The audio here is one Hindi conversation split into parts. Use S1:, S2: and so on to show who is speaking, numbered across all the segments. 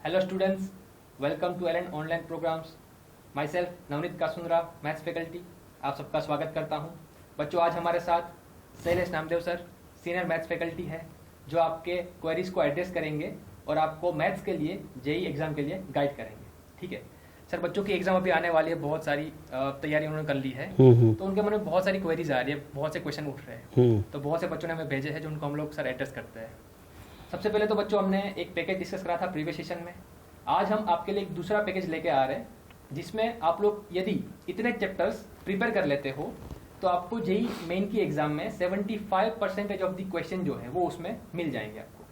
S1: Hello students, welcome to LN online programmes. Myself Navneet Kasundra, maths faculty, आप सबका स्वागत करता हूं। बच्चों, आज हमारे साथ Shailesh Namdev sir, senior maths faculty है, जो आपके क्वेरीज को एड्रेस करेंगे और आपको मैथ्स के लिए जेई एग्जाम के लिए गाइड करेंगे। ठीक है सर, बच्चों की एग्जाम अभी आने वाली है, बहुत सारी तैयारी उन्होंने कर ली है, तो उनके मन में बहुत सारी क्वेरीज आ रही है, बहुत से क्वेश्चन उठ रहे हैं, तो बहुत से बच्चों ने हमें भेजे हैं जो उनको हम लोग सर एड्रेस करते हैं। सबसे पहले तो बच्चों, हमने एक पैकेज डिस्कस करा था प्रीवियस सेशन में। आज हम आपके लिए एक दूसरा पैकेज लेके आ रहे हैं, जिसमें आप लोग यदि इतने चैप्टर्स प्रिपेयर कर लेते हो तो आपको जेई मेन की एग्जाम में 75% ऑफ द क्वेश्चन जो है वो उसमें मिल जाएंगे आपको।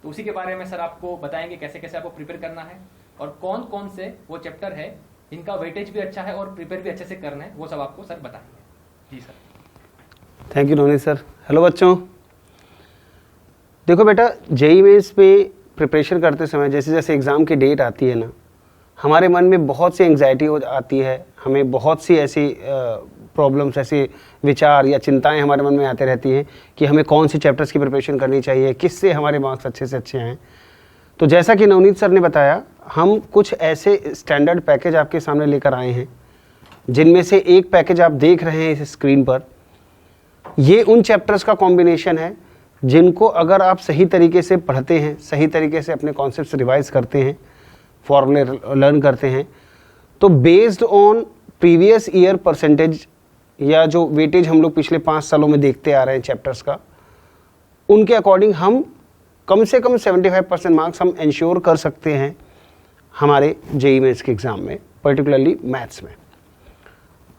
S1: तो उसी के बारे में सर आपको बताएंगे कैसे कैसे आपको प्रिपेयर करना है और कौन कौन से वो चैप्टर है जिनका वेटेज भी अच्छा है और प्रिपेयर भी अच्छे से करना है, वो सब आपको सर बताएंगे। जी sir.
S2: Thank you Navneet sir. Hello बच्चों, देखो बेटा, जेई मेंस पे प्रिपरेशन करते समय जैसे जैसे एग्ज़ाम की डेट आती है ना, हमारे मन में बहुत सी एंग्जाइटी आती है, हमें बहुत सी ऐसी प्रॉब्लम्स, ऐसे विचार या चिंताएं हमारे मन में आते रहती हैं कि हमें कौन सी चैप्टर्स की प्रिपरेशन करनी चाहिए, किससे हमारे मार्क्स अच्छे से अच्छे आएँ। तो जैसा कि नवनीत सर ने बताया, हम कुछ ऐसे स्टैंडर्ड पैकेज आपके सामने लेकर आए हैं, जिनमें से एक पैकेज आप देख रहे हैं इस स्क्रीन पर। ये उन चैप्टर्स का कॉम्बिनेशन है जिनको अगर आप सही तरीके से पढ़ते हैं, सही तरीके से अपने कॉन्सेप्ट्स रिवाइज करते हैं, फॉर्मूले लर्न करते हैं, तो based on previous year percentage या जो वेटेज हम लोग पिछले 5 सालों में देखते आ रहे हैं चैप्टर्स का, उनके अकॉर्डिंग हम कम से कम 75% मार्क्स हम इंश्योर कर सकते हैं हमारे जेई मेंस के एग्ज़ाम में, पर्टिकुलरली मैथ्स में।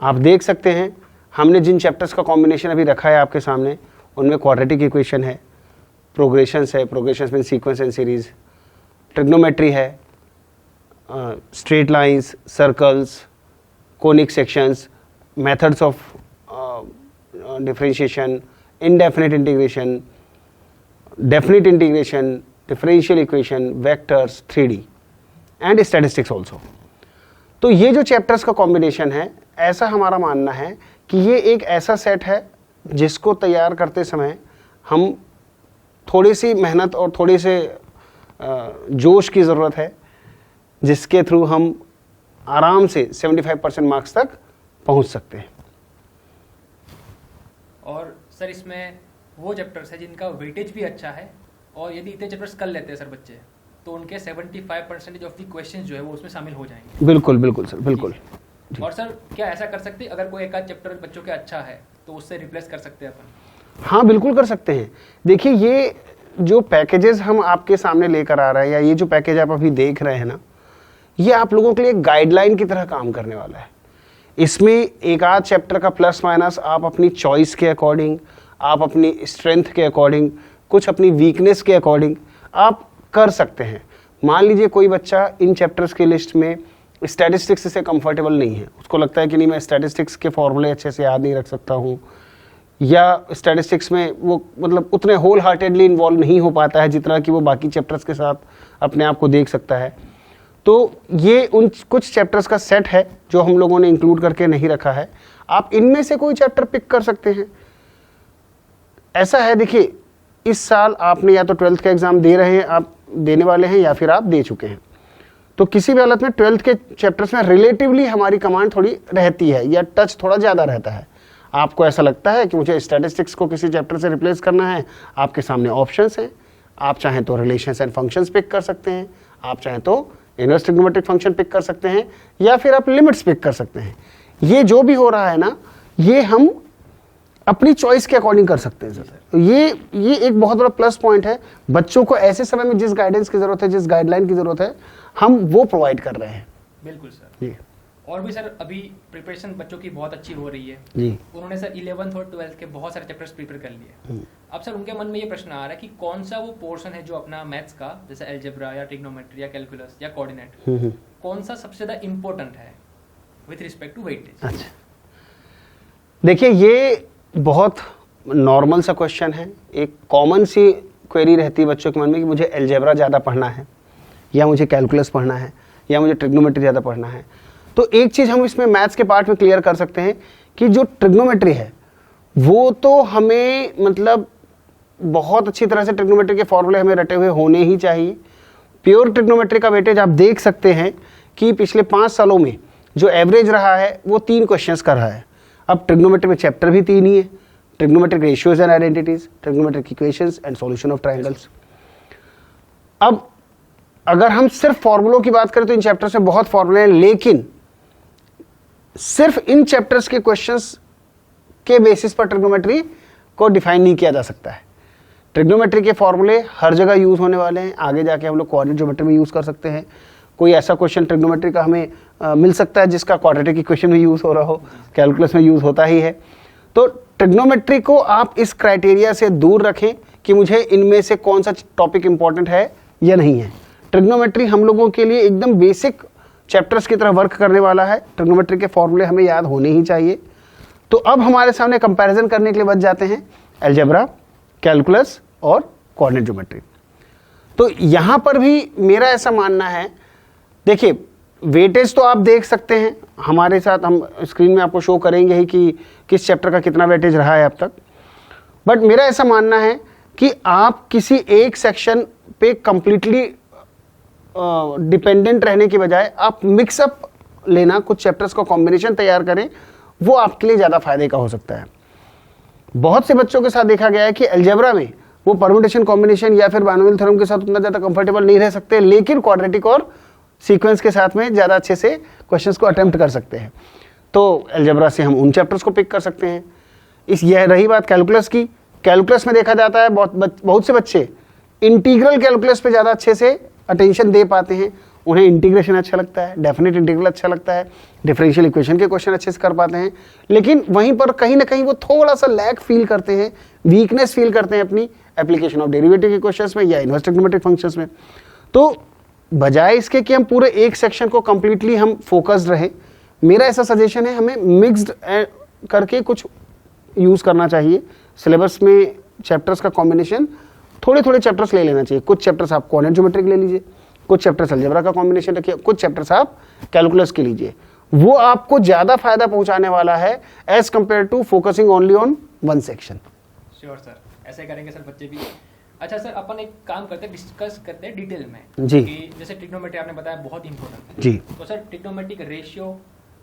S2: आप देख सकते हैं हमने जिन चैप्टर्स का कॉम्बिनेशन अभी रखा है आपके सामने, उनमें क्वाड्रेटिक इक्वेशन है, प्रोग्रेशंस है, progressions mean sequence and series, trigonometry है, straight lines, circles, conic sections, methods of differentiation, indefinite integration, definite integration, differential equation, vectors, 3D and statistics also. तो ये जो चैप्टर्स का कॉम्बिनेशन है, ऐसा हमारा मानना है कि ये एक ऐसा सेट है जिसको तैयार करते समय हम थोड़ी सी मेहनत और थोड़ी से जोश की ज़रूरत है, जिसके थ्रू हम आराम से 75% मार्क्स तक पहुंच सकते हैं।
S1: और सर इसमें वो चैप्टर्स है जिनका वेटेज भी अच्छा है, और यदि इतने चैप्टर्स कर लेते हैं सर बच्चे, तो उनके 75% ऑफ द क्वेश्चंस जो है वो उसमें शामिल हो जाएंगे।
S2: बिल्कुल बिल्कुल सर, बिल्कुल।
S1: और सर क्या ऐसा कर सकते हैं, अगर कोई एक आध चैप्टर बच्चों के अच्छा है तो उससे रिप्लेस कर सकते हैं अपन?
S2: हाँ, बिल्कुल कर सकते हैं। देखिए, ये जो पैकेजेस हम आपके सामने लेकर आ रहे हैं, या ये जो पैकेज आप अभी देख रहे हैं ना, ये आप लोगों के लिए गाइडलाइन की तरह काम करने वाला है। इसमें एक आध चैप्टर का प्लस माइनस आप अपनी चॉइस के अकॉर्डिंग, आप अपनी स्ट्रेंथ के अकॉर्डिंग, कुछ अपनी वीकनेस के अकॉर्डिंग आप कर सकते हैं। मान लीजिए कोई बच्चा इन चैप्टर्स के लिस्ट में स्टैटिस्टिक्स से कंफर्टेबल नहीं है, उसको लगता है कि नहीं, मैं स्टैटिस्टिक्स के फॉर्मूले अच्छे से याद नहीं रख सकता हूँ, या स्टैटिस्टिक्स में वो मतलब उतने होल हार्टेडली इन्वॉल्व नहीं हो पाता है जितना कि वो बाकी चैप्टर्स के साथ अपने आप को देख सकता है। तो ये उन कुछ चैप्टर्स का सेट है जो हम लोगों ने इंक्लूड करके नहीं रखा है। आप इनमें से कोई चैप्टर पिक कर सकते हैं। ऐसा है, देखिए, इस साल आपने या तो 12th का एग्ज़ाम दे रहे हैं, आप देने वाले हैं, या फिर आप दे चुके हैं। तो किसी भी हालत में 12th के चैप्टर्स में रिलेटिवली हमारी कमांड थोड़ी रहती है, या टच थोड़ा ज़्यादा रहता है। आपको ऐसा लगता है कि मुझे स्टैटिस्टिक्स को किसी चैप्टर से रिप्लेस करना है, आपके सामने ऑप्शंस हैं। आप चाहें तो रिलेशंस एंड फंक्शंस पिक कर सकते हैं, आप चाहें तो इनवर्स ट्रिग्नोमेट्रिक फंक्शन पिक कर सकते हैं, या फिर आप लिमिट्स पिक कर सकते हैं। ये जो भी हो रहा है ना, ये हम अपनी चॉइस के अकॉर्डिंग कर सकते हैं सर। तो ये एक बहुत बड़ा प्लस पॉइंट है। बच्चों को ऐसे समय में जिस गाइडेंस की जरूरत है, जिस गाइडलाइन की जरूरत है, हम वो प्रोवाइड कर रहे हैं।
S1: बिल्कुल सर जी। और भी सर अभी प्रिपरेशन बच्चों की बहुत अच्छी हो रही है
S2: जी।
S1: उन्होंने सर 11th और 12th के बहुत सारे चैप्टर्स प्रिपेयर कर लिए। अब सर उनके मन में ये प्रश्न आ रहा है कि कौन सा वो पोर्शन है जो अपना मैथ्स का, जैसे अलजेब्रा या ट्रिग्नोमेट्री या कैलकुलस या कोऑर्डिनेट, कौन सा सबसे ज्यादा इंपॉर्टेंट है विथ रिस्पेक्ट टू वेटेज?
S2: अच्छा, देखिए, ये बहुत नॉर्मल सा क्वेश्चन है। एक कॉमन सी क्वेरी रहती है बच्चों के मन में कि मुझे अलजेब्रा ज़्यादा पढ़ना है, या मुझे कैलकुलस पढ़ना है, या मुझे ट्रिग्नोमेट्री ज़्यादा पढ़ना है। तो एक चीज़ हम इसमें मैथ्स के पार्ट में क्लियर कर सकते हैं कि जो ट्रिग्नोमेट्री है वो तो हमें मतलब बहुत अच्छी तरह से ट्रिग्नोमेट्री के फॉर्मूले हमें रटे हुए होने ही चाहिए। प्योर ट्रिग्नोमेट्री का वेटेज आप देख सकते हैं कि पिछले 5 सालों में जो एवरेज रहा है वो 3 क्वेश्चंस का रहा है। अब ट्रिग्नोमेट्री में चैप्टर भी 3 ही है, trigonometric ratios and identities, trigonometric equations and solution of triangles. अब अगर हम सिर्फ फॉर्मूलों की बात करें तो इन चैप्टर्स में बहुत फॉर्मूले हैं, लेकिन सिर्फ इन चैप्टर्स के क्वेश्चंस के बेसिस पर ट्रिग्नोमेट्री को डिफाइन नहीं किया जा सकता है। ट्रिग्नोमेट्री के फॉर्मूले हर जगह यूज होने वाले हैं, आगे जाके हम लोग कोऑर्डिनेट ज्योमेट्री में यूज कर सकते हैं। कोई ऐसा क्वेश्चन ट्रिग्नोमेट्री का हमें मिल सकता है जिसका क्वाड्रेटिक इक्वेशन में यूज हो रहा हो, कैलकुलस में यूज होता ही है। तो ट्रिग्नोमेट्री को आप इस क्राइटेरिया से दूर रखें कि मुझे इनमें से कौन सा टॉपिक इंपॉर्टेंट है या नहीं है। ट्रिग्नोमेट्री हम लोगों के लिए एकदम बेसिक चैप्टर्स की तरह वर्क करने वाला है। ट्रिग्नोमेट्री के फॉर्मूले हमें याद होने ही चाहिए। तो अब हमारे सामने कंपैरिजन करने के लिए बच जाते हैं अलजेब्रा, कैलकुलस और कोऑर्डिनेट ज्योमेट्री। तो यहां पर भी मेरा ऐसा मानना है, देखिए वेटेज तो आप देख सकते हैं हमारे साथ, हम स्क्रीन में आपको शो करेंगे ही कि किस चैप्टर का कितना वेटेज रहा है अब तक। बट मेरा ऐसा मानना है कि आप किसी एक सेक्शन पे कंप्लीटली डिपेंडेंट रहने की बजाय आप मिक्सअप लेना, कुछ चैप्टर्स का कॉम्बिनेशन तैयार करें, वो आपके लिए ज़्यादा फायदे का हो सकता है। बहुत से बच्चों के साथ देखा गया है कि अलजेब्रा में वो परम्यूटेशन कॉम्बिनेशन या फिर बाइनोमियल थ्योरम के साथ उतना ज़्यादा कंफर्टेबल नहीं रह सकते, लेकिन क्वाड्रेटिक और सीक्वेंस के साथ में ज़्यादा अच्छे से क्वेश्चंस को अटेम्प्ट कर सकते हैं। तो अलजेब्रा से हम उन चैप्टर्स को पिक कर सकते हैं। यह रही बात कैलकुलस की। कैलकुलस में देखा जाता है बहुत से बच्चे इंटीग्रल कैलकुलस पे ज़्यादा अच्छे से अटेंशन दे पाते हैं, उन्हें इंटीग्रेशन अच्छा लगता है, डेफिनेट इंटीग्रल अच्छा लगता है, डिफरेंशियल इक्वेशन के क्वेश्चन अच्छे से कर पाते हैं। लेकिन वहीं पर कहीं ना कहीं वो थोड़ा सा लैक फील करते हैं, वीकनेस फील करते हैं अपनी एप्लीकेशन ऑफ डेरिवेटिव के क्वेश्चंस में या इनवर्स ट्रिग्नोमेट्रिक फंक्शंस में। तो बजाय इसके कि हम पूरे एक सेक्शन को कंप्लीटली हम फोकस्ड रहें, मेरा ऐसा सजेशन है हमें मिक्स्ड करके कुछ यूज़ करना चाहिए। सिलेबस में चैप्टर्स का कॉम्बिनेशन थोड़े थोड़े चैप्टर्स ले लेना चाहिए। कुछ चैप्टर्स आप कोऑर्डिनेट ज्योमेट्री ले लीजिए, कुछ चैप्टर्स अलजेब्रा का कॉम्बिनेशन रखिए, कुछ चैप्टर्स आप कैलकुलस के लीजिए। वो आपको ज़्यादा फायदा पहुंचाने वाला है as compare to focusing only on one section.
S1: Sure sir, ऐसे करेंगे सर बच्चे भी। अच्छा सर, अपन एक काम करते हैं, डिस्कस करते हैं डिटेल में
S2: जी।
S1: कि जैसे ट्रिग्नोमेट्री आपने बताया बहुत इंपॉर्टेंट है
S2: जी।
S1: तो sir trigonometric ratio,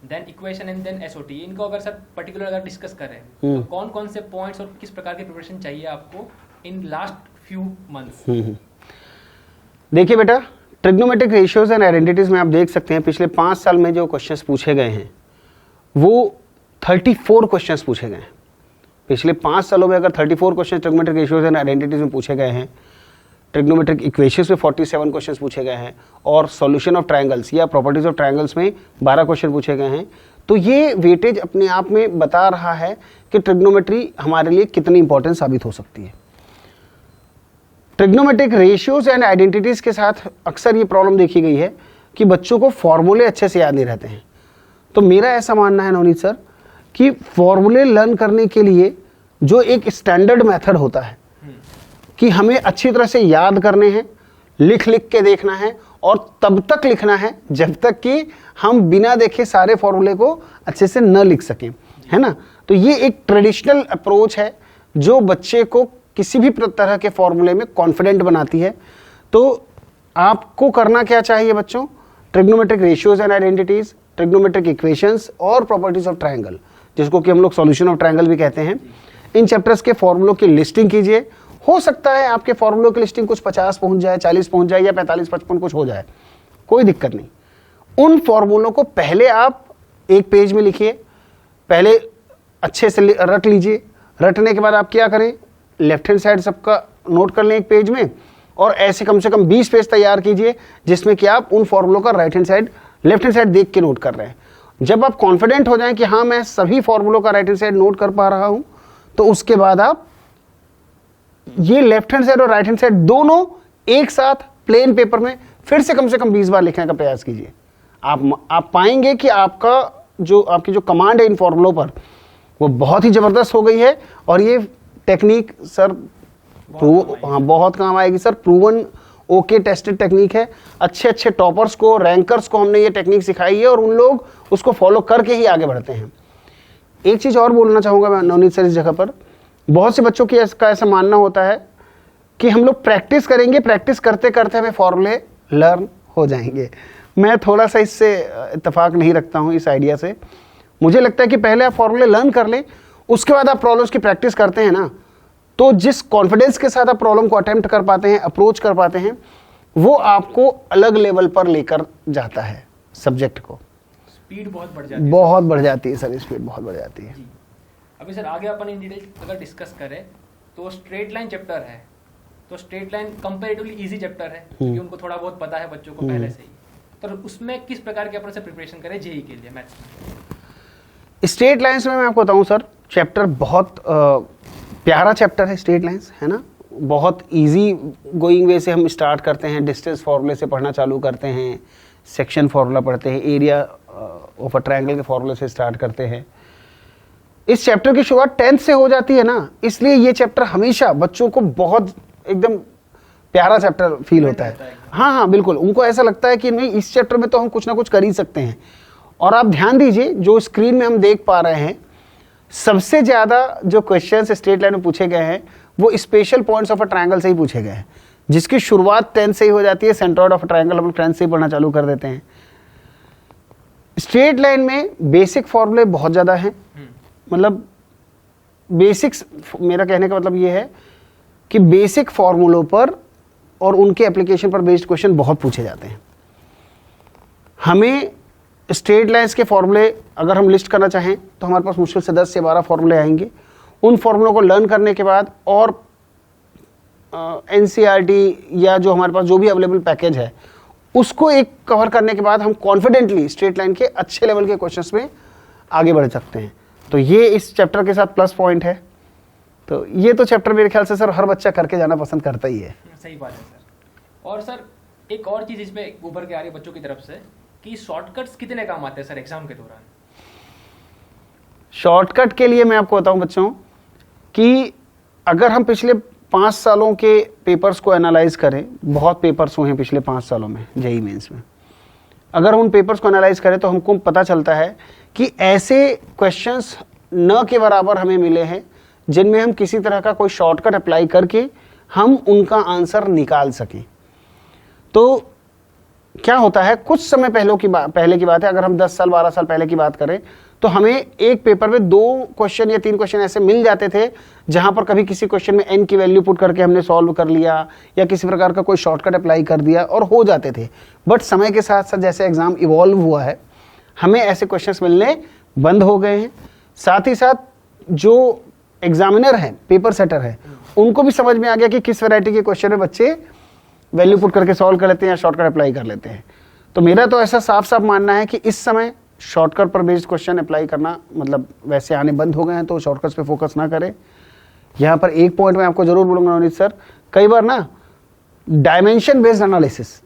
S1: then equation and then SOT, इनको अगर सर पर्टिकुलर अगर डिस्कस करें तो कौन कौन से पॉइंट्स और किस प्रकार की प्रिपरेशन चाहिए आपको इन लास्ट फ्यू मंथ्स?
S2: देखिए बेटा, ट्रिग्नोमेट्रिक रेशियोज एंड आइडेंटिटीज में आप देख सकते हैं पिछले 5 साल में जो क्वेश्चंस पूछे गए हैं वो 34 क्वेश्चंस पूछे गए हैं। पिछले 5 सालों में अगर 34 question trigonometric ratios and identities में पूछे गए हैं, ट्रिग्नोमेट्रिक इक्वेशंस में 47 क्वेश्चंस पूछे गए हैं और सॉल्यूशन ऑफ ट्रायंगल्स या प्रॉपर्टीज ऑफ ट्रायंगल्स में 12 क्वेश्चन पूछे गए हैं, तो ये वेटेज अपने आप में बता रहा है कि ट्रिग्नोमेट्री हमारे लिए कितनी इंपॉर्टेंट साबित हो सकती है। ट्रिग्नोमेट्रिक रेशियोज एंड आइडेंटिटीज के साथ अक्सर ये प्रॉब्लम देखी गई है कि बच्चों को फॉर्मूले अच्छे से याद नहीं रहते हैं। तो मेरा ऐसा मानना है नवनीत सर कि फॉर्मूले लर्न करने के लिए जो एक स्टैंडर्ड मेथड होता है कि हमें अच्छी तरह से याद करने हैं, लिख लिख के देखना है और तब तक लिखना है जब तक कि हम बिना देखे सारे फॉर्मूले को अच्छे से न लिख सकें, है ना। तो ये एक ट्रेडिशनल अप्रोच है जो बच्चे को किसी भी तरह के फॉर्मूले में कॉन्फिडेंट बनाती है। तो आपको करना क्या चाहिए बच्चों? Trigonometric ratios and identities, trigonometric equations और प्रॉपर्टीज ऑफ ट्रायंगल, जिसको कि हम लोग सॉल्यूशन ऑफ ट्रायंगल भी कहते हैं, इन चैप्टर्स के फॉर्मूलों की लिस्टिंग कीजिए। हो सकता है आपके फॉर्मूलों की लिस्टिंग कुछ 50 पहुंच जाए, 40 पहुंच जाए या 45-55 कुछ हो जाए, कोई दिक्कत नहीं। उन फॉर्मूलों को पहले आप एक पेज में लिखिए, पहले अच्छे से रट लीजिए। रटने के बाद आप क्या करें, लेफ्ट हैंड साइड सबका नोट कर लें एक पेज में और ऐसे कम से कम 20 पेज तैयार कीजिए जिसमें कि आप उन फॉर्मूलों का लेफ्ट हैंड साइड देख के नोट कर रहे हैं। जब आप कॉन्फिडेंट हो जाएं कि हाँ मैं सभी फॉर्मूलों का राइट हैंड साइड नोट कर पा रहा हूं, तो उसके बाद आप ये लेफ्ट हैंड साइड और राइट हैंड साइड दोनों एक साथ प्लेन पेपर में फिर से कम 20 बार लिखने का प्रयास कीजिए। आप पाएंगे कि आपकी जो कमांड है इन फॉर्मूलों पर वो बहुत ही जबरदस्त हो गई है और ये टेक्निक सर बहुत काम आएगी sir. Proven okay tested technique है। अच्छे टॉपर्स को, रैंकर्स को हमने ये टेक्निक सिखाई है और उन लोग उसको फॉलो करके ही आगे बढ़ते हैं। एक चीज और बोलना चाहूंगा मैं नवनीत सर इस जगह पर, बहुत से बच्चों की ऐसा मानना होता है कि हम लोग प्रैक्टिस करेंगे, प्रैक्टिस करते करते हमें फॉर्मूले लर्न हो जाएंगे। मैं थोड़ा सा इससे इत्तेफाक नहीं रखता हूँ इस आइडिया से। मुझे लगता है कि पहले आप फॉर्मूले लर्न कर लें, उसके बाद आप प्रॉब्लम्स की प्रैक्टिस करते हैं ना, तो जिस कॉन्फिडेंस के साथ आप प्रॉब्लम को अटेम्प्ट कर पाते हैं, अप्रोच कर पाते हैं, वो आपको अलग लेवल पर लेकर जाता है सब्जेक्ट को।
S1: स्पीड बहुत बढ़ जाती है।
S2: बहुत बढ़ जाती है सर, स्पीड बहुत बढ़ जाती है।
S1: अभी सर आगे अपन इन डिटेल अगर डिस्कस करें तो स्ट्रेट लाइन चैप्टर है, तो straight line comparatively easy chapter है क्योंकि उनको थोड़ा बहुत पता है बच्चों को पहले से ही। तो उसमें किस प्रकार के अपन से प्रिपरेशन करें जेईई के लिए मैथ्स में?
S2: स्ट्रेट लाइंस में मैं आपको बताऊं सर, चैप्टर बहुत प्यारा चैप्टर है स्ट्रेट लाइंस, है ना। बहुत इजी गोइंग वे से हम स्टार्ट करते हैं, डिस्टेंस फार्मूले से पढ़ना चालू करते हैं, सेक्शन फार्मूला पढ़ते हैं, एरिया ऑफ अ ट्रायंगल के फार्मूले से स्टार्ट करते हैं। इस चैप्टर की शुरुआत 10th से हो जाती है ना, इसलिए ये चैप्टर हमेशा बच्चों को बहुत एकदम प्यारा चैप्टर फील होता है। हाँ, बिल्कुल, उनको ऐसा लगता है कि नहीं, इस चैप्टर में तो हम कुछ ना कुछ कर ही सकते हैं। और आप ध्यान दीजिए, जो स्क्रीन में हम देख पा रहे हैं, सबसे ज्यादा जो क्वेश्चंस स्ट्रेट लाइन में पूछे गए हैं वो special points of a triangle से ही पूछे गए हैं, जिसकी शुरुआत 10th से ही हो जाती है। सेंट्रॉइड ऑफ अ ट्रायंगल हम 10th से ही पढ़ना चालू कर देते हैं। स्ट्रेट लाइन में बेसिक फॉर्मूले बहुत ज्यादा हैं, मतलब बेसिक्स, मेरा कहने का मतलब ये है कि बेसिक फॉर्मूलों पर और उनके एप्लीकेशन पर बेस्ड क्वेश्चन बहुत पूछे जाते हैं। हमें स्ट्रेट लाइंस के फॉर्मूले अगर हम लिस्ट करना चाहें तो हमारे पास मुश्किल से 10 से 12 फॉर्मूले आएंगे। उन फॉर्मूलों को लर्न करने के बाद और एनसीईआरटी या जो हमारे पास जो भी अवेलेबल पैकेज है उसको एक कवर करने के बाद हम कॉन्फिडेंटली स्ट्रेट लाइन के अच्छे लेवल के क्वेश्चंस में आगे बढ़ सकते हैं। तो ये इस चैप्टर के साथ प्लस पॉइंट है। तो ये तो चैप्टर मेरे ख्याल से सर हर बच्चा करके जाना पसंद करता ही है।
S1: सही बात है सर। और सर एक और चीज इसमें उभर के आ रही है बच्चों की तरफ से कि शॉर्टकट्स कितने काम आते हैं सर एग्जाम के दौरान?
S2: शॉर्टकट के लिए मैं आपको बताऊं बच्चों कि अगर हम पिछले 5 सालों के पेपर्स को एनालाइज करें, बहुत पेपर्स हुए हैं पिछले 5 सालों में जेईई मेंस में, अगर उन पेपर्स को एनालाइज करें तो हमको पता चलता है कि ऐसे क्वेश्चंस न के बराबर हमें मिले हैं जिनमें हम किसी तरह का कोई शॉर्टकट अप्लाई करके हम उनका आंसर निकाल सकें। तो क्या होता है, कुछ समय पहले की बात है, अगर हम 10 साल 12 साल पहले की बात करें तो हमें एक पेपर में 2 क्वेश्चन या 3 क्वेश्चन ऐसे मिल जाते थे जहां पर कभी किसी क्वेश्चन में n की वैल्यू पुट करके हमने सॉल्व कर लिया या किसी प्रकार का कोई शॉर्टकट अप्लाई कर दिया और हो जाते थे। बट समय के साथ साथ जैसे एग्जाम इवॉल्व हुआ है, हमें ऐसे क्वेश्चंस मिलने बंद हो गए हैं। साथ ही साथ जो एग्जामिनर है, पेपर सेटर है, उनको भी समझ में आ गया कि किस वैरायटी के क्वेश्चन में बच्चे वैल्यू पुट करके सॉल्व कर लेते हैं या शॉर्टकट अप्लाई कर लेते हैं। तो मेरा तो ऐसा साफ साफ मानना है कि इस समय शॉर्टकट पर बेस्ड क्वेश्चन अप्लाई करना मतलब वैसे आने बंद हो गए हैं, तो शॉर्टकट्स पे फोकस ना करें। यहाँ पर एक पॉइंट मैं आपको जरूर बोलूंगा नवनीत सर, कई बार ना डायमेंशन बेस्ड एनालिसिस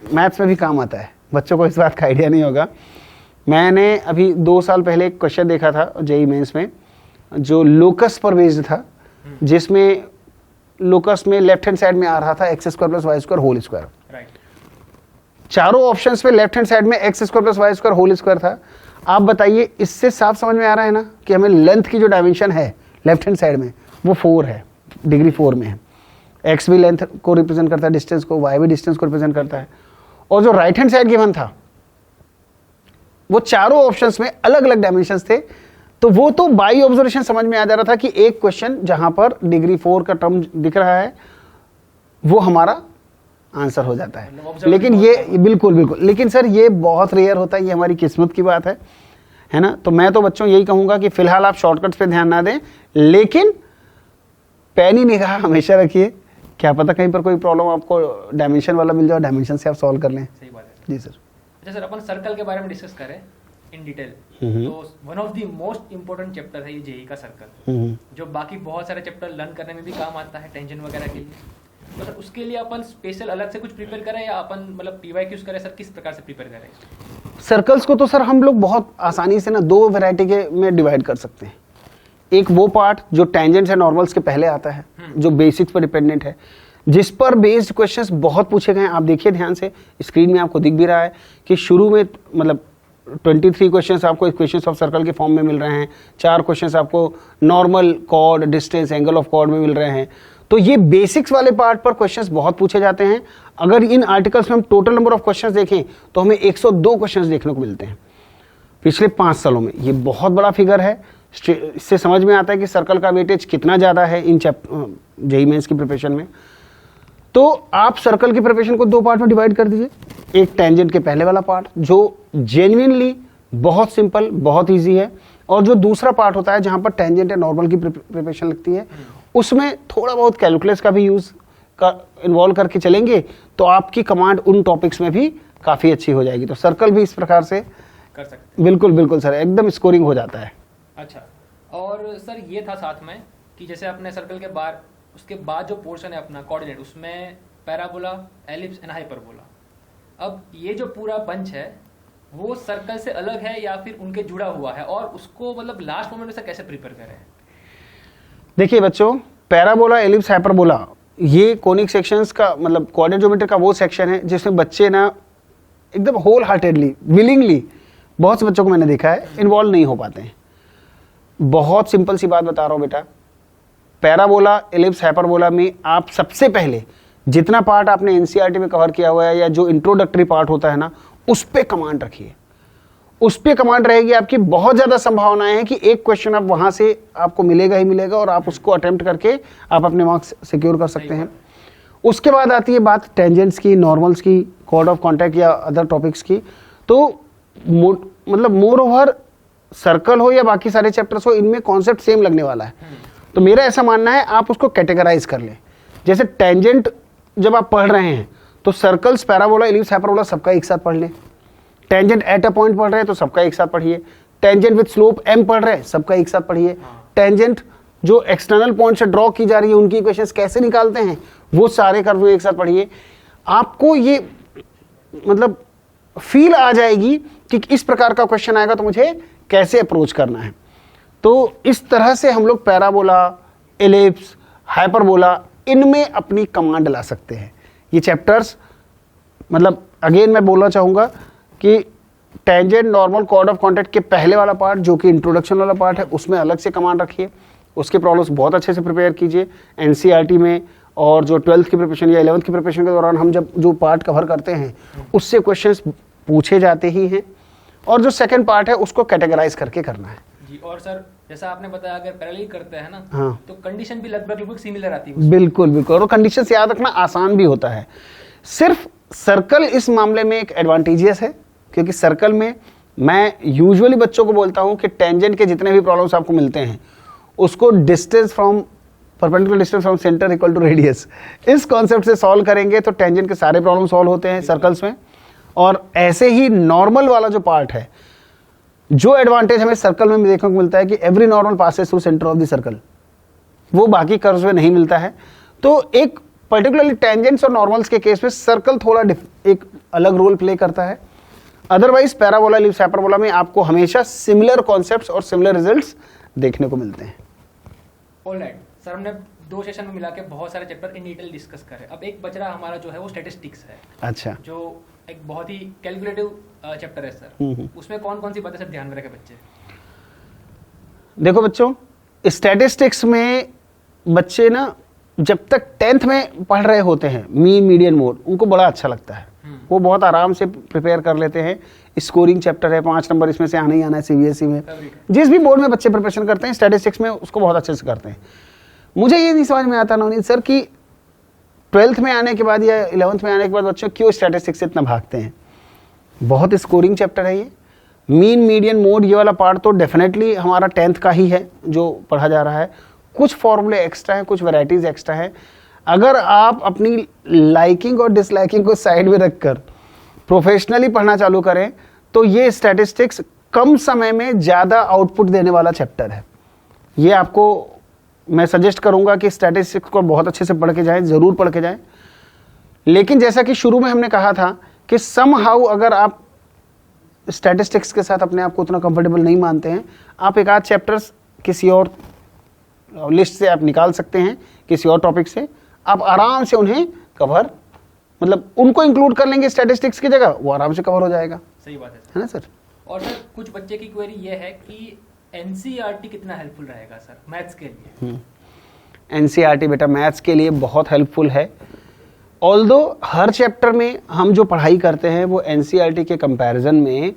S2: मैथ्स में भी काम आता है। बच्चों को इस बात का आइडिया नहीं होगा। मैंने अभी 2 साल पहले एक क्वेश्चन देखा था जेईई मेंस में जो लोकस पर बेस्ड था, जिसमें लोकस में लेफ्ट हैंड साइड में आ रहा था x² + y² होल स्क्वायर। चारों ऑप्शंस में लेफ्ट हैंड साइड में x² + y² होल स्क्वायर था। आप बताइए, इससे साफ समझ में आ रहा है ना कि हमें लेंथ की जो डायमेंशन है लेफ्ट हैंड साइड में वो 4 है, डिग्री 4 में है। x भी लेंथ को रिप्रेजेंट करता है, डिस्टेंस को, y भी डिस्टेंस को रिप्रेजेंट करता है। और जो राइट हैंड साइड गिवन था वो चारों ऑप्शंस में अलग अलग डायमेंशंस थे। तो वो तो बाई ऑब्जर्वेशन समझ में आ जा रहा था कि एक क्वेश्चन जहां पर डिग्री 4 का टर्म दिख रहा है वो हमारा आंसर हो जाता है। लेकिन ये बिल्कुल बिल्कुल, लेकिन सर ये बहुत रेयर होता है, ये हमारी किस्मत की बात है ना। तो मैं तो बच्चों यही कहूंगा कि फिलहाल आप शॉर्टकट्स पे ध्यान ना दें, लेकिन पैनी निगाह हमेशा रखिए, क्या पता कहीं पर कोई प्रॉब्लम आपको डायमेंशन वाला मिल जाए, डायमेंशन से आप सॉल्व कर लें।
S1: सही बात है
S2: जी सर।
S1: अच्छा सर, अपन सर्कल के बारे में डिस्कस करें इन डिटेल, तो one of the most important chapter है ये जेईई का सर्कल, जो बाकी बहुत सारे चैप्टर लर्न करने में भी काम आता है टेंशन वगैरह के लिए। तो सर उसके लिए अपन स्पेशल अलग से कुछ प्रिपेयर करें या अपन मतलब पीवाईक्यूज करें? सर किस प्रकार से प्रिपेयर करें
S2: सर्कल्स को? तो सर हम लोग बहुत आसानी से ना 2 वैरायटी के में डिवाइड कर सकते हैं। एक वो पार्ट जो टेंजेंट्स एंड नॉर्मल्स के पहले आता है, जो बेसिक्स पर डिपेंडेंट है, जिस पर बेस्ड क्वेश्चंस बहुत पूछे गए हैं। आप देखिए ध्यान से, स्क्रीन में आपको दिख भी रहा है कि शुरू में मतलब 23 क्वेश्चंस आपको इक्वेशंस ऑफ सर्कल के फॉर्म में मिल रहे हैं, 4 क्वेश्चंस आपको normal, chord, distance, angle of chord में मिल रहे हैं। तो ये बेसिक्स वाले पार्ट पर क्वेश्चंस बहुत पूछे जाते हैं। अगर इन आर्टिकल्स में हम टोटल नंबर ऑफ क्वेश्चंस देखें तो हमें 102 क्वेश्चंस देखने को मिलते हैं पिछले 5 सालों में। ये बहुत बड़ा फिगर है। इससे समझ में आता है कि सर्कल का वेटेज कितना ज़्यादा है इन जेईई मेंस की प्रिपरेशन में। तो आप सर्कल की प्रिपरेशन को 2 पार्ट में डिवाइड कर दीजिए। एक टेंजेंट के पहले वाला पार्ट जो जेन्युइनली बहुत सिंपल, बहुत ईजी है, और जो दूसरा पार्ट होता है जहां पर टेंजेंट या नॉर्मल की प्रिपरेशन लगती है, उसमें थोड़ा बहुत कैलकुलस का भी यूज इन्वॉल्व करके चलेंगे तो आपकी कमांड उन टॉपिक्स में भी काफी अच्छी हो जाएगी। तो सर्कल भी इस प्रकार से
S1: कर सकते हैं।
S2: बिल्कुल बिल्कुल सर, एकदम स्कोरिंग हो जाता है।
S1: अच्छा, और सर ये था साथ में कि जैसे अपने सर्कल के बाहर उसके बाद जो पोर्शन है अपना कोऑर्डिनेट, उसमें पैराबोला, एलिप्स एंड हाइपरबोला। अब ये जो पूरा बंच है वो सर्कल से अलग है या फिर उनके जुड़ा हुआ है, और उसको मतलब लास्ट मोमेंट में से कैसे प्रिपेयर करें? देखिए
S2: बच्चों, पैराबोला, एलिप्स, हाइपरबोला ये कोनिक सेक्शंस का मतलब कोऑर्डिनेट ज्योमेट्री का वो सेक्शन है जिसमें बच्चे ना एकदम होल हार्टेडली, विलिंगली, बहुत से बच्चों को मैंने देखा है, इन्वॉल्व नहीं हो पाते हैं। बहुत सिंपल सी बात बता रहा हूं बेटा, पैराबोला, एलिप्स, हाइपरबोला में आप सबसे पहले जितना पार्ट आपने एनसीईआरटी में कवर किया हुआ है या जो इंट्रोडक्टरी पार्ट होता है ना, उस पे कमांड रखिए। उस पे कमांड रहेगी आपकी। बहुत ज्यादा संभावनाएं हैं कि एक क्वेश्चन आप वहां से आपको मिलेगा ही मिलेगा और आप उसको अटेम्प्ट करके आप अपने मार्क्स सिक्योर कर सकते हैं। उसके बाद आती है बात टेंजेंट्स की, नॉर्मल्स की, कोड ऑफ कॉन्टैक्ट या अदर टॉपिक्स की। तो मतलब मोर ओवर सर्कल हो या बाकी सारे चैप्टर्स हो, इनमें कॉन्सेप्ट सेम लगने वाला है। तो मेरा ऐसा मानना है आप उसको कैटेगराइज कर लें। जैसे टेंजेंट जब आप पढ़ रहे हैं तो सर्कल्स, पैराबोला, एलिप्स, हाइपरबोला सबका एक साथ पढ़ लें। टेंजेंट एट अ पॉइंट पढ़ रहे हैं तो सबका एक साथ पढ़िए। टेंजेंट विद स्लोप एम पढ़ रहे हैं, सबका एक साथ पढ़िए। टेंजेंट जो एक्सटर्नल पॉइंट से ड्रॉ की जा रही है उनकी इक्वेशंस कैसे निकालते हैं वो सारे कर्व एक साथ पढ़िए। आपको ये मतलब फील आ जाएगी कि इस प्रकार का क्वेश्चन आएगा तो मुझे कैसे अप्रोच करना है। तो इस तरह से हम लोग पैराबोला, एलिप्स, हाइपरबोला इनमें अपनी कमांड ला सकते हैं। ये चैप्टर्स मतलब अगेन मैं बोलना चाहूंगा कि tangent, normal, code of contact के पहले वाला पार्ट जो कि इंट्रोडक्शन वाला पार्ट है उसमें अलग से कमांड रखिए। उसके प्रॉब्लम्स बहुत अच्छे से प्रिपेयर कीजिए एनसीईआरटी में, और जो 12th की प्रिपरेशन या 11th की प्रिपरेशन के दौरान हम जब जो पार्ट कवर करते हैं उससे क्वेश्चंस पूछे जाते ही हैं। और जो सेकंड पार्ट है उसको कैटेगराइज करके करना है
S1: जी। और सर जैसा आपने बताया अगर पैरेलल करते हैं ना,
S2: हाँ,
S1: तो कंडीशन भी लगभग सिमिलर आती है।
S2: बिल्कुल बिल्कुल, और कंडीशन याद रखना आसान भी होता है। सिर्फ सर्कल इस मामले में एक एडवांटेजियस है क्योंकि सर्कल में मैं यूजुअली बच्चों को बोलता हूं कि टेंजेंट के जितने भी प्रॉब्लम्स आपको मिलते हैं उसको distance from perpendicular distance from centre equal to radius, इस कॉन्सेप्ट से सॉल्व करेंगे तो टेंजेंट के सारे प्रॉब्लम सॉल्व होते हैं सर्कल्स में। और ऐसे ही नॉर्मल वाला जो पार्ट है, जो एडवांटेज हमें सर्कल में देखने को मिलता है कि every normal passes through centre of the circle, वो बाकी कर्व्स में नहीं मिलता है। तो एक पर्टिकुलरली टेंजेंट्स और नॉर्मल्स के केस में सर्कल थोड़ा एक अलग रोल प्ले करता है। अदरवाइज पैराबोला, एलिप्स, हाइपरबोला में आपको हमेशा सिमिलर कॉन्सेप्ट्स और सिमिलर रिजल्ट्स देखने को मिलते हैं।
S1: ऑलराइट सर, हमने 2 सेशन में मिला के बहुत सारे चैप्टर इन डिटेल डिस्कस करे। अब एक बच रहा हमारा जो है वो स्टैटिस्टिक्स है।
S2: अच्छा,
S1: जो एक बहुत ही कैलकुलेटिव चैप्टर है सर। उसमें कौन कौन सी बातें सब ध्यान में रखे बच्चे?
S2: देखो बच्चों, स्टैटिस्टिक्स में बच्चे ना जब तक 10th में पढ़ रहे होते हैं मीन, मीडियन, मोड, उनको बड़ा अच्छा लगता है। वो बहुत आराम से प्रिपेयर कर लेते हैं। स्कोरिंग चैप्टर है, 5 नंबर इसमें से आना ही आना है सीबीएसई में। जिस भी बोर्ड में बच्चे प्रिपरेशन करते हैं स्टैटिस्टिक्स में उसको बहुत अच्छे से करते हैं। मुझे ये नहीं समझ में आता नवनीत सर कि 12th में आने के बाद या 11th में आने के बाद बच्चों क्यों स्टैटिस्टिक्स से इतना भागते हैं। बहुत स्कोरिंग चैप्टर है ये। मीन, मीडियन, मोड ये वाला पार्ट तो डेफिनेटली हमारा 10th का ही है जो पढ़ा जा रहा है। कुछ फॉर्मूले एक्स्ट्रा हैं, कुछ वैरायटीज एक्स्ट्रा हैं। अगर आप अपनी लाइकिंग और डिसलाइकिंग को साइड में रखकर प्रोफेशनली पढ़ना चालू करें तो ये स्टैटिस्टिक्स कम समय में ज़्यादा आउटपुट देने वाला चैप्टर है। ये आपको मैं सजेस्ट करूंगा कि स्टैटिस्टिक्स को बहुत अच्छे से पढ़ के जाएं, ज़रूर पढ़ के जाएं। लेकिन जैसा कि शुरू में हमने कहा था कि समहाउ अगर आप स्टैटिस्टिक्स के साथ अपने आप को उतना कंफर्टेबल नहीं मानते हैं, आप एक आध चैप्टर्स किसी और लिस्ट से आप निकाल सकते हैं, किसी और टॉपिक से आप आराम से उन्हें कवर, मतलब उनको इंक्लूड कर लेंगे स्टैटिस्टिक्स की जगह, वो आराम से कवर हो जाएगा।
S1: सही बात
S2: है ना सर?
S1: और सर कुछ बच्चे की क्वेरी ये है कि एनसीईआरटी कितना हेल्पफुल रहेगा सर मैथ्स के लिए?
S2: एनसीईआरटी बेटा मैथ्स के लिए बहुत हेल्पफुल है। ऑल्दो हर चैप्टर में हम जो पढ़ाई करते हैं वो एनसीईआरटी के कंपैरिजन में,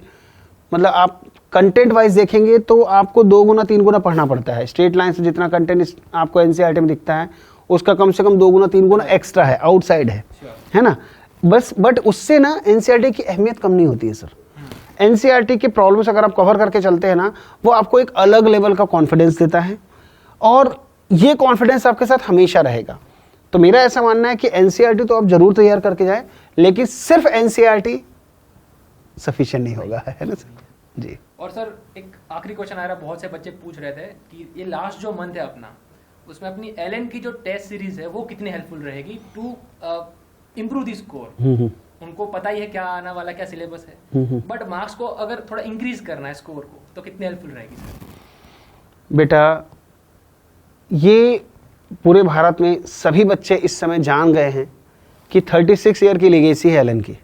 S2: मतलब आप कंटेंट वाइज देखेंगे तो आपको 2 गुना 3 गुना पढ़ना पड़ता है। स्ट्रेट लाइन से जितना कंटेंट आपको एनसीईआरटी में दिखता है उसका कम से कम 2 गुना 3 गुना एक्स्ट्रा है, आउटसाइड है ना। बस बट उससे ना एनसीईआरटी की अहमियत कम नहीं होती है सर। एनसीईआरटी के प्रॉब्लम्स अगर आप कवर करके चलते हैं ना, वो आपको एक अलग लेवल का कॉन्फिडेंस देता है और ये कॉन्फिडेंस आपके साथ हमेशा रहेगा। तो मेरा ऐसा मानना है कि एनसीईआरटी तो आप जरूर तैयार करके जाए, लेकिन सिर्फ एनसीईआरटी सफिशिएंट नहीं होगा, है ना सर जी।
S1: और सर एक आखिरी क्वेश्चन आ रहा है, बहुत से बच्चे पूछ रहे थे कि ये लास्ट जो मंथ है अपना, उसमें अपनी एलएन की जो टेस्ट सीरीज है वो कितनी हेल्पफुल रहेगी टू इम्प्रूव द स्कोर। उनको पता ही है क्या आना वाला, क्या सिलेबस है, बट मार्क्स को अगर थोड़ा इंक्रीज करना है स्कोर को, तो कितनी हेल्पफुल रहेगी सर?
S2: बेटा ये पूरे भारत में सभी बच्चे इस समय जान गए हैं कि 36 ईयर की लेगेसी है एलन की।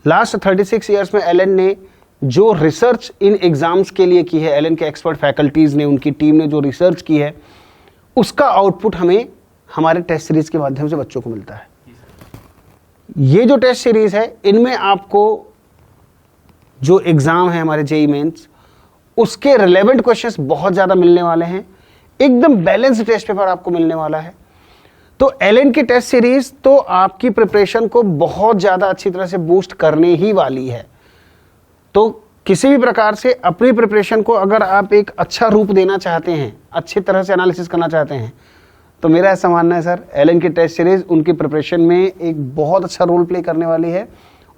S2: लास्ट 36 ईयर्स में एलन ने जो रिसर्च इन एग्जाम्स के लिए की है, एलन के एक्सपर्ट फैकल्टीज ने, उनकी टीम ने जो रिसर्च की है, उसका आउटपुट हमें हमारे टेस्ट सीरीज के माध्यम से बच्चों को मिलता है। ये जो टेस्ट सीरीज है इनमें आपको जो एग्जाम है हमारे जेईई मेंस, उसके रिलेवेंट क्वेश्चंस बहुत ज्यादा मिलने वाले हैं, एकदम बैलेंस टेस्ट पेपर आपको मिलने वाला है। तो एलन की टेस्ट सीरीज तो आपकी प्रिपरेशन को बहुत ज्यादा अच्छी तरह से बूस्ट करने ही वाली है। तो किसी भी प्रकार से अपनी प्रिपरेशन को अगर आप एक अच्छा रूप देना चाहते हैं, अच्छी तरह से एनालिसिस करना चाहते हैं, तो मेरा ऐसा मानना है सर एलन की टेस्ट सीरीज उनकी प्रिपरेशन में एक बहुत अच्छा रोल प्ले करने वाली है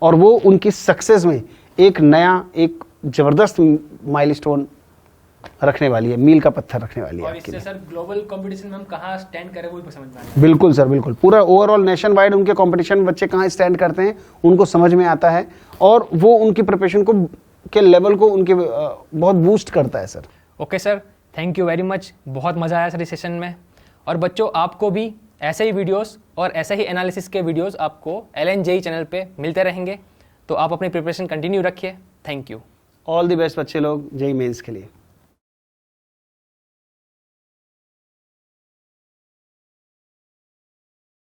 S2: और वो उनकी सक्सेस में एक नया, एक जबरदस्त माइलस्टोन रखने वाली है, मील का पत्थर रखने वाली है।
S1: और इससे सर ग्लोबल कंपटीशन में हम कहाँ स्टैंड करें वो भी समझ में आता है।
S2: बिल्कुल सर, बिल्कुल। पूरा ओवरऑल नेशन वाइड उनके कंपटीशन में बच्चे कहाँ स्टैंड करते हैं उनको समझ में आता है और वो उनकी प्रिपरेशन को के लेवल को उनके बहुत बूस्ट करता है sir.
S1: Okay sir, thank you very much, बहुत मज़ा आया सर इस सेशन में। और बच्चों आपको भी ऐसे ही वीडियोस और ऐसे ही एनालिसिस के वीडियोस आपको एलन जेईई चैनल पे मिलते रहेंगे, तो आप अपनी प्रिपरेशन कंटिन्यू रखिए। Thank you.
S2: All the best बच्चे लोग जेईई मेंस के लिए।